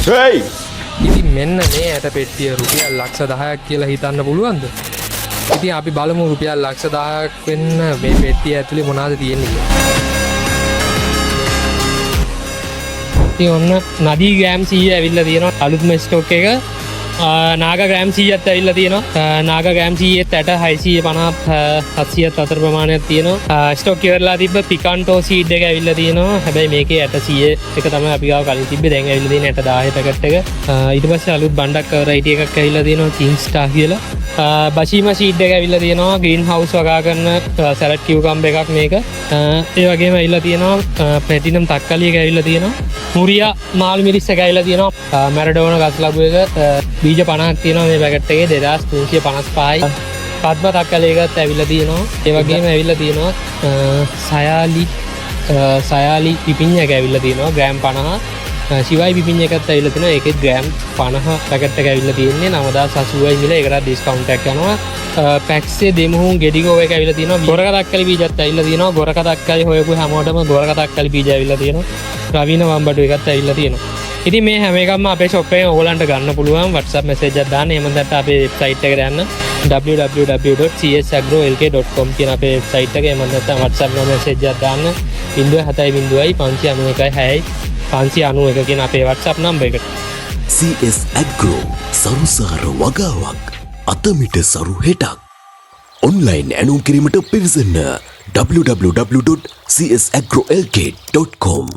hey ඉතින් මෙන්න මේ ඇට පෙට්ටිය රුපියල් ලක්ෂ 10ක් කියලා හිතන්න පුළුවන්ද? ඉතින් අපි බලමු රුපියල් ලක්ෂ 10ක් වෙන්න මේ පෙට්ටිය ඇතුලේ මොනවද තියෙන්නේ කියලා. ඉතින් ඔන්න නදී ග්‍රෑම් 100 ඇවිල්ලා තියෙනවා අලුත්ම ස්ටොක් එක. නාග ග්‍රෑම් 100ක් ඇවිල්ලා තියෙනවා. නාග ග්‍රෑම් 100ත් ඇට 650 700ත් අතර ප්‍රමාණයක් තියෙනවා. ස්ටොක් ඉවරලා තිබ්බ පිකන්ටෝ සීඩ් එක ඇවිල්ලා තියෙනවා. හැබැයි මේකේ ඇට 100 එක තමයි අපි ගාව කලින් තිබ්බේ. දැන් ඇවිල්ලා තියෙන ඇට 10 පැකට් එක. ඊට පස්සේ අලුත් බණ්ඩක් වෙරයිටි එකක් ඇවිල්ලා තියෙනවා කිංස්ටා කියලා. බෂීමා සීඩ් එක ඇවිල්ලා තියෙනවා. ග්‍රීන් හවුස් වගා කරන සැලඩ් කියුකම්බර් එකක් මේක. ඒ වගේම ඇවිල්ලා තියෙනවා ප්ලැටිනම් තක්කලි එක ඇවිල්ලා තියෙනවා. මුරියා මාළු මිරිස් එක ඇවිල්ලා තියෙනවා. මැරඩෝන ගස් ලබු එක බීජ 50ක් තියෙනවා මේ පැකට් එකේ 2355යි. පද්ම තක්කලි එකත් ඇවිල්ලා තියෙනවා. ඒ වගේම ඇවිල්ලා තියෙනවා සයාලි පිපිඤ්ඤ එක ඇවිල්ලා තියෙනවා ග්‍රෑම් 50. ශිවයි පිපිඤ්ඤ එකත් ඇවිල්ලා තියෙනවා. ඒකෙත් ග්‍රෑම් 50 පැකට් එක ඇවිල්ලා තියෙන්නේ 9080යි මිල. ඒකට ඩිස්කවුන්ට් එකක් යනවා. පැක්සේ දෙමුහුන් ගෙඩිගෝ එක ඇවිල්ලා තියෙනවා. ගොරක තක්කලි බීජත් ඇවිල්ලා තියෙනවා. ගොරක තක්කලි හොයපු හැමෝටම ගොරක තක්කලි බීජ ඇවිල්ලා තියෙනවා. රවීන වම්බඩු එකත් ඇවිල්ලා තියෙනවා. ඉතින් මේ හැම එකක්ම අපේ shop එකෙන් ඕගලන්ට ගන්න පුළුවන්. WhatsApp message එකක් දාන්න. එහෙම නැත්නම් අපේ website එකට යන්න www.csagro.lk.com කියන අපේ website එක. එහෙම නැත්නම් WhatsApp message එකක් දාන්න 070යි 591යි 591 කියන අපේ WhatsApp number එකට. CS Agro සරුසාර වගාවක් අතමිට සරු හෙටක් ඔන්ලයින් ඇනුම් කිරීමට පිවිසන්න www.csagro.lk.com